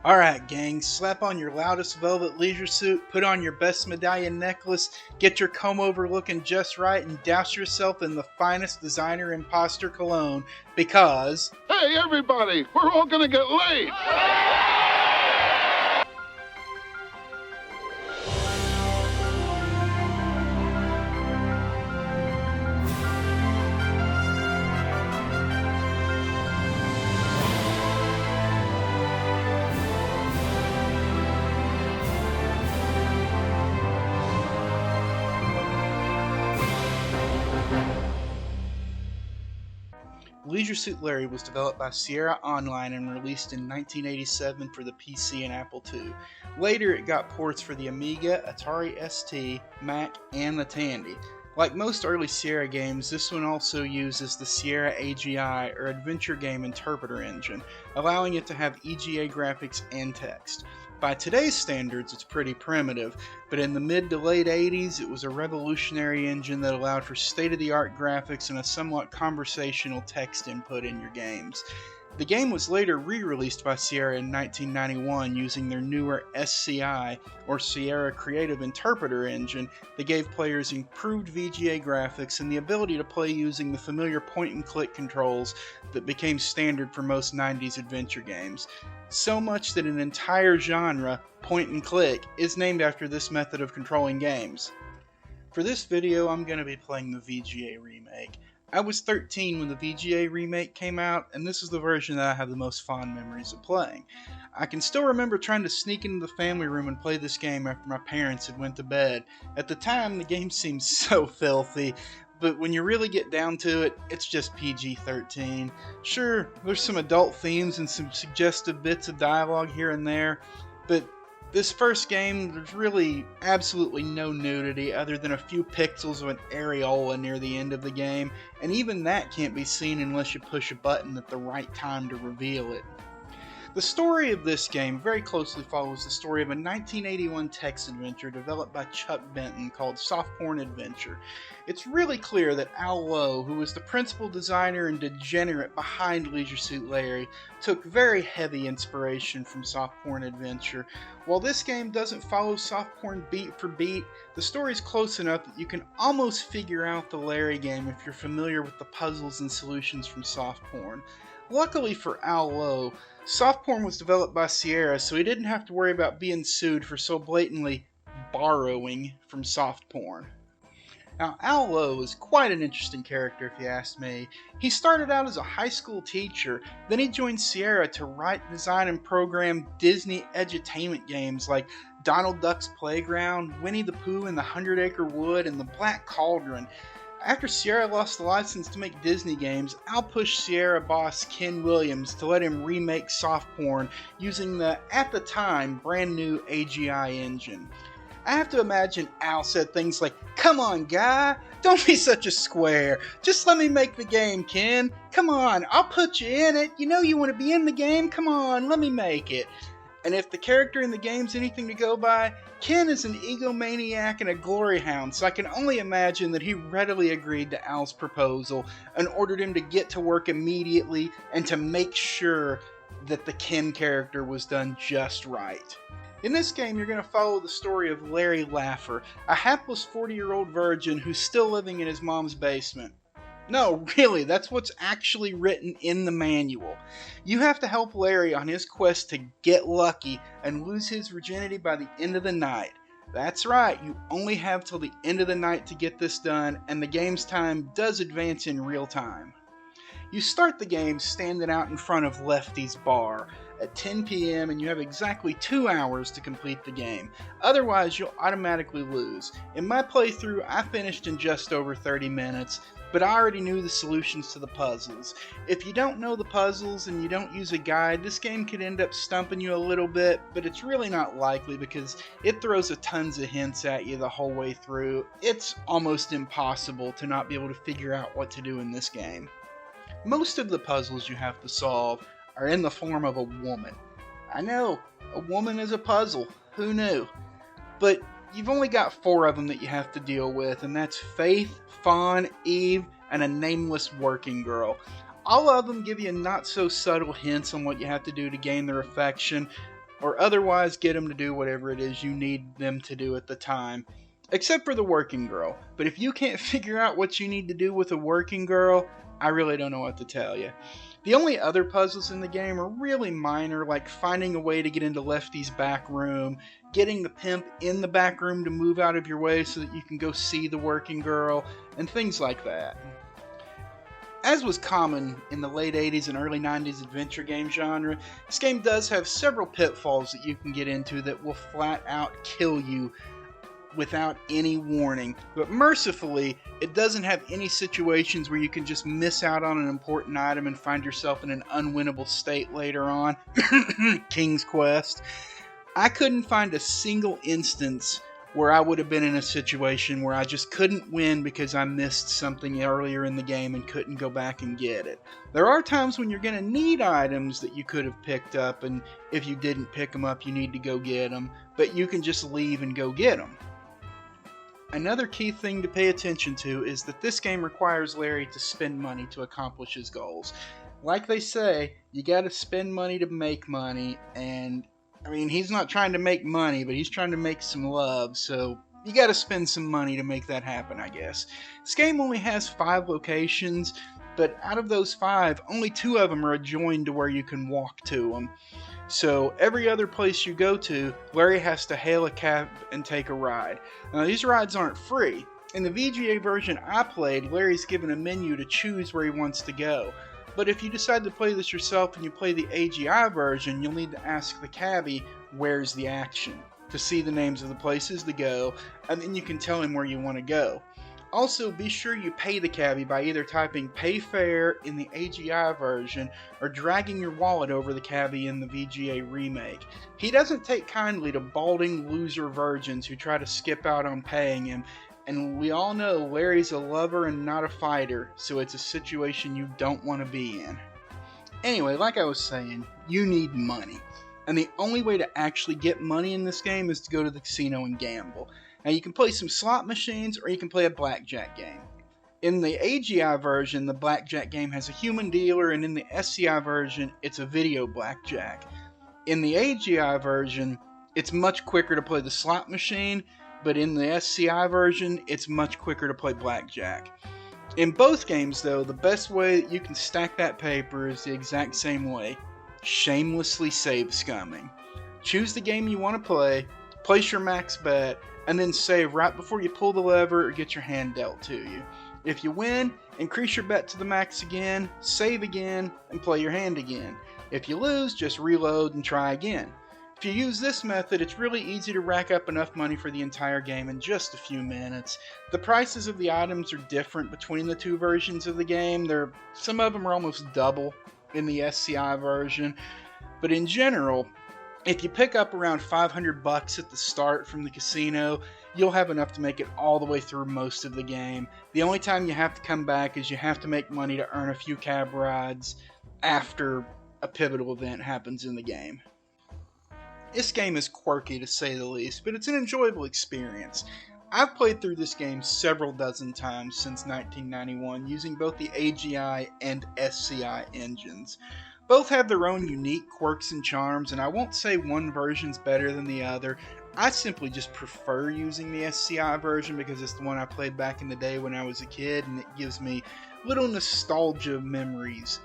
Alright gang, slap on your loudest velvet leisure suit, put on your best medallion necklace, get your comb over looking just right, and douse yourself in the finest designer imposter cologne, because... Hey everybody, we're all gonna get laid! Leisure Suit Larry was developed by Sierra Online and released in 1987 for the PC and Apple II. Later it got ports for the Amiga, Atari ST, Mac, and the Tandy. Like most early Sierra games, this one also uses the Sierra AGI, or Adventure Game Interpreter Engine, allowing it to have EGA graphics and text. By today's standards, it's pretty primitive, but in the mid to late 80s, it was a revolutionary engine that allowed for state-of-the-art graphics and a somewhat conversational text input in your games. The game was later re-released by Sierra in 1991 using their newer SCI, or Sierra Creative Interpreter Engine, that gave players improved VGA graphics and the ability to play using the familiar point-and-click controls that became standard for most 90s adventure games. So much that an entire genre, point-and-click, is named after this method of controlling games. For this video, I'm going to be playing the VGA remake. I was 13 when the VGA remake came out, and this is the version that I have the most fond memories of playing. I can still remember trying to sneak into the family room and play this game after my parents had went to bed. At the time, the game seemed so filthy, but when you really get down to it, it's just PG-13. Sure, there's some adult themes and some suggestive bits of dialogue here and there, but this first game, there's really absolutely no nudity other than a few pixels of an areola near the end of the game, and even that can't be seen unless you push a button at the right time to reveal it. The story of this game very closely follows the story of a 1981 text adventure developed by Chuck Benton called Soft Porn Adventure. It's really clear that Al Lowe, who was the principal designer and degenerate behind Leisure Suit Larry, took very heavy inspiration from Soft Porn Adventure. While this game doesn't follow Soft Porn beat for beat, the story's close enough that you can almost figure out the Larry game if you're familiar with the puzzles and solutions from Soft Porn. Luckily for Al Lowe, Soft Porn was developed by Sierra, so he didn't have to worry about being sued for so blatantly borrowing from Soft Porn. Now, Al Lowe is quite an interesting character if you ask me. He started out as a high school teacher, then he joined Sierra to write, design, and program Disney edutainment games like Donald Duck's Playground, Winnie the Pooh and the 100-Acre Wood, and The Black Cauldron. After Sierra lost the license to make Disney games, Al pushed Sierra boss Ken Williams to let him remake Soft Porn using the, at the time, brand new AGI engine. I have to imagine Al said things like, "Come on, guy, don't be such a square. Just let me make the game, Ken. Come on, I'll put you in it. You know you want to be in the game. Come on, let me make it." And if the character in the game's anything to go by, Ken is an egomaniac and a glory hound, so I can only imagine that he readily agreed to Al's proposal and ordered him to get to work immediately and to make sure that the Ken character was done just right. In this game, you're going to follow the story of Larry Laffer, a hapless 40-year-old virgin who's still living in his mom's basement. No, really, that's what's actually written in the manual. You have to help Larry on his quest to get lucky and lose his virginity by the end of the night. That's right, you only have till the end of the night to get this done, and the game's time does advance in real time. You start the game standing out in front of Lefty's bar at 10 p.m. and you have exactly 2 hours to complete the game. Otherwise, you'll automatically lose. In my playthrough, I finished in just over 30 minutes, but I already knew the solutions to the puzzles. If you don't know the puzzles and you don't use a guide, this game could end up stumping you a little bit, but it's really not likely because it throws a tons of hints at you the whole way through. It's almost impossible to not be able to figure out what to do in this game. Most of the puzzles you have to solve are in the form of a woman. I know, a woman is a puzzle, who knew? But you've only got 4 of them that you have to deal with, and that's Faith, Fawn, Eve, and a nameless working girl. All of them give you not so subtle hints on what you have to do to gain their affection, or otherwise get them to do whatever it is you need them to do at the time. Except for the working girl. But if you can't figure out what you need to do with a working girl, I really don't know what to tell you. The only other puzzles in the game are really minor, like finding a way to get into Lefty's back room, getting the pimp in the back room to move out of your way so that you can go see the working girl, and things like that. As was common in the late 80s and early 90s adventure game genre, this game does have several pitfalls that you can get into that will flat out kill you without any warning. But mercifully, it doesn't have any situations where you can just miss out on an important item and find yourself in an unwinnable state later on. King's Quest. I couldn't find a single instance where I would have been in a situation where I just couldn't win because I missed something earlier in the game and couldn't go back and get it. There are times when you're going to need items that you could have picked up, and if you didn't pick them up, you need to go get them, but you can just leave and go get them. Another key thing to pay attention to is that this game requires Larry to spend money to accomplish his goals. Like they say, you gotta spend money to make money, and I mean, he's not trying to make money, but he's trying to make some love, so you gotta spend some money to make that happen, I guess. This game only has 5 locations, but out of those 5, only 2 of them are adjoined to where you can walk to them. So every other place you go to, Larry has to hail a cab and take a ride. Now these rides aren't free. In the VGA version I played, Larry's given a menu to choose where he wants to go. But if you decide to play this yourself and you play the AGI version, you'll need to ask the cabbie, where's the action, to see the names of the places to go, and then you can tell him where you want to go. Also, be sure you pay the cabbie by either typing pay fare in the AGI version or dragging your wallet over the cabbie in the VGA remake. He doesn't take kindly to balding loser virgins who try to skip out on paying him, and we all know Larry's a lover and not a fighter, so it's a situation you don't want to be in. Anyway, like I was saying, you need money. And the only way to actually get money in this game is to go to the casino and gamble. Now you can play some slot machines or you can play a blackjack game. In the AGI version, the blackjack game has a human dealer, and in the SCI version, it's a video blackjack. In the AGI version, it's much quicker to play the slot machine, but in the SCI version, it's much quicker to play blackjack. In both games, though, the best way that you can stack that paper is the exact same way. Shamelessly save scumming. Choose the game you want to play, place your max bet, and then save right before you pull the lever or get your hand dealt to you. If you win, increase your bet to the max again, save again, and play your hand again. If you lose, just reload and try again. If you use this method, it's really easy to rack up enough money for the entire game in just a few minutes. The prices of the items are different between the 2 versions of the game. Some of them are almost double in the SCI version, but in general, if you pick up around $500 at the start from the casino, you'll have enough to make it all the way through most of the game. The only time you have to come back is you have to make money to earn a few cab rides after a pivotal event happens in the game. This game is quirky to say the least, but it's an enjoyable experience. I've played through this game several dozen times since 1991 using both the AGI and SCI engines. Both have their own unique quirks and charms, and I won't say one version's better than the other. I simply just prefer using the SCI version because it's the one I played back in the day when I was a kid, and it gives me little nostalgia memories.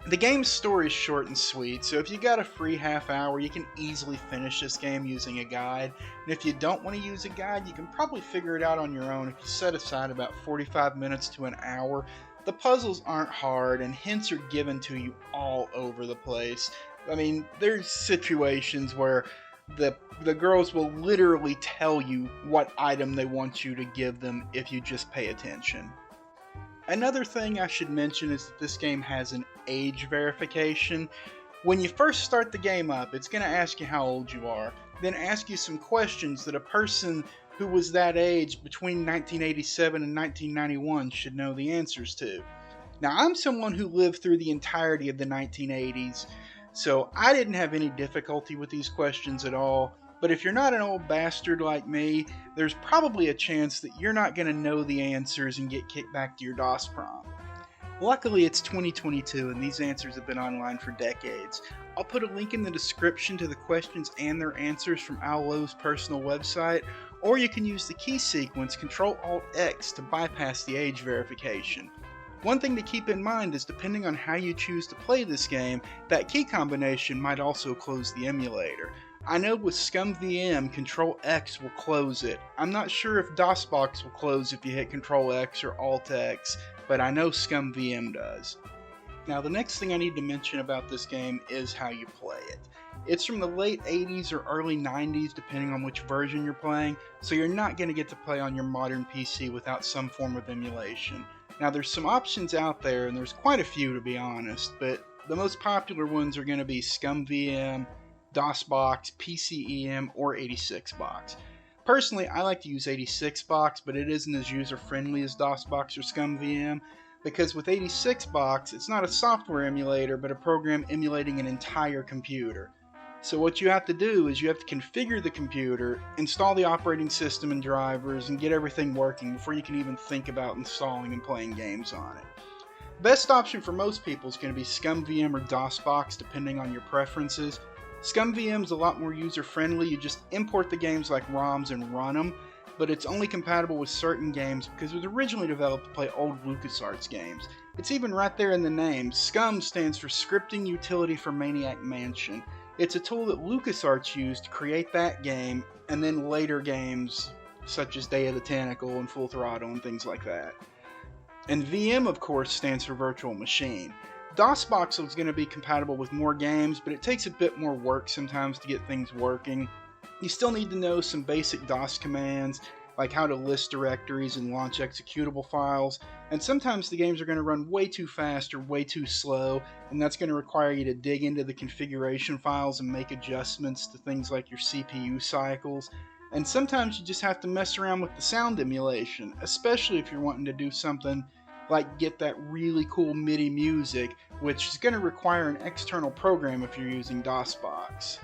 The game's story is short and sweet, so if you got a free half hour, you can easily finish this game using a guide. And if you don't want to use a guide, you can probably figure it out on your own if you set aside about 45 minutes to an hour. The puzzles aren't hard, and hints are given to you all over the place. I mean, there's situations where the girls will literally tell you what item they want you to give them if you just pay attention. Another thing I should mention is that this game has an age verification. When you first start the game up, it's going to ask you how old you are, then ask you some questions that a person who was that age between 1987 and 1991 should know the answers to. Now, I'm someone who lived through the entirety of the 1980s, so I didn't have any difficulty with these questions at all, but if you're not an old bastard like me, there's probably a chance that you're not going to know the answers and get kicked back to your DOS prompt. Luckily, it's 2022 and these answers have been online for decades. I'll put a link in the description to the questions and their answers from Al Lowe's personal website, or you can use the key sequence Ctrl-Alt-X to bypass the age verification. One thing to keep in mind is depending on how you choose to play this game, that key combination might also close the emulator. I know with ScumVM, Ctrl-X will close it. I'm not sure if DOSBox will close if you hit Ctrl-X or Alt-X, but I know ScumVM does. Now the next thing I need to mention about this game is how you play it. It's from the late 80s or early 90s depending on which version you're playing, so you're not going to get to play on your modern PC without some form of emulation. Now there's some options out there, and there's quite a few to be honest, but the most popular ones are going to be ScumVM, DOSBox, PCEM, or 86box. Personally, I like to use 86box, but it isn't as user-friendly as DOSBox or ScumVM, because with 86box, it's not a software emulator, but a program emulating an entire computer. So what you have to do is you have to configure the computer, install the operating system and drivers, and get everything working before you can even think about installing and playing games on it. Best option for most people is going to be ScumVM or DOSBox, depending on your preferences. ScumVM is a lot more user-friendly. You just import the games like ROMs and run them, but it's only compatible with certain games because it was originally developed to play old LucasArts games. It's even right there in the name. Scum stands for Scripting Utility for Maniac Mansion. It's a tool that LucasArts used to create that game, and then later games such as Day of the Tentacle and Full Throttle and things like that. And VM, of course, stands for Virtual Machine. DOSBox is going to be compatible with more games, but it takes a bit more work sometimes to get things working. You still need to know some basic DOS commands, like how to list directories and launch executable files, and sometimes the games are going to run way too fast or way too slow, and that's going to require you to dig into the configuration files and make adjustments to things like your CPU cycles. And sometimes you just have to mess around with the sound emulation, especially if you're wanting to do something like get that really cool MIDI music, which is going to require an external program if you're using DOSBox.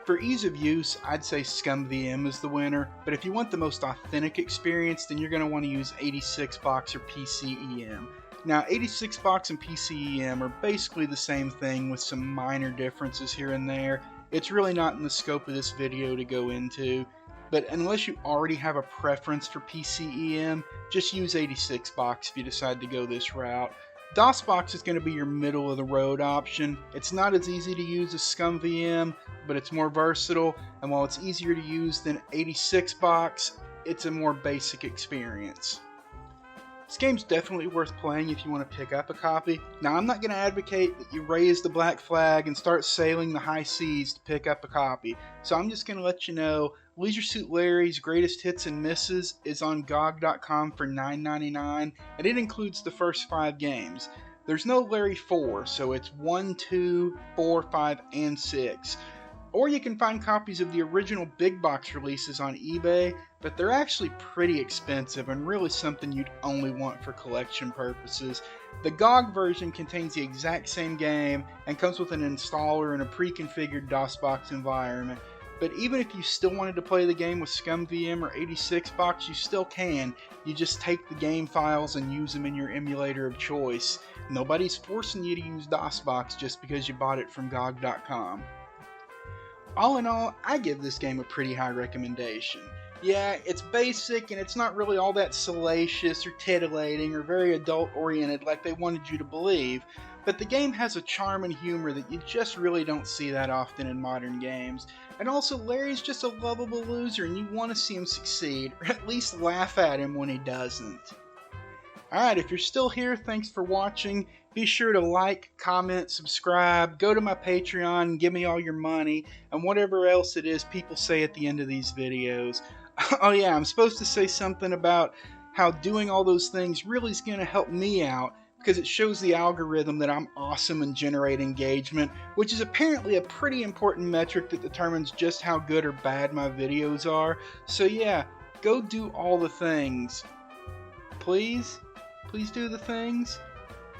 For ease of use, I'd say ScumVM is the winner, but if you want the most authentic experience, then you're going to want to use 86box or PCEM. Now, 86box and PCEM are basically the same thing with some minor differences here and there. It's really not in the scope of this video to go into, but unless you already have a preference for PCEM, just use 86box if you decide to go this route. DOSBox is going to be your middle of the road option. It's not as easy to use as ScumVM, but it's more versatile, and while it's easier to use than 86box, it's a more basic experience. This game's definitely worth playing if you want to pick up a copy. Now, I'm not going to advocate that you raise the black flag and start sailing the high seas to pick up a copy, so I'm just going to let you know Leisure Suit Larry's Greatest Hits and Misses is on GOG.com for $9.99, and it includes the first 5 games. There's no Larry 4, so it's 1, 2, 4, 5, and 6. Or you can find copies of the original big box releases on eBay, but they're actually pretty expensive and really something you'd only want for collection purposes. The GOG version contains the exact same game and comes with an installer and a pre-configured DOSBox environment. But even if you still wanted to play the game with ScumVM or 86box, you still can. You just take the game files and use them in your emulator of choice. Nobody's forcing you to use DOSBox just because you bought it from GOG.com. All in all, I give this game a pretty high recommendation. Yeah, it's basic and it's not really all that salacious or titillating or very adult-oriented like they wanted you to believe, but the game has a charm and humor that you just really don't see that often in modern games. And also, Larry's just a lovable loser and you want to see him succeed, or at least laugh at him when he doesn't. Alright, if you're still here, thanks for watching. Be sure to like, comment, subscribe, go to my Patreon and give me all your money, and whatever else it is people say at the end of these videos. Oh yeah, I'm supposed to say something about how doing all those things really is going to help me out, because it shows the algorithm that I'm awesome and generate engagement, which is apparently a pretty important metric that determines just how good or bad my videos are. So yeah, go do all the things. Please? Please do the things.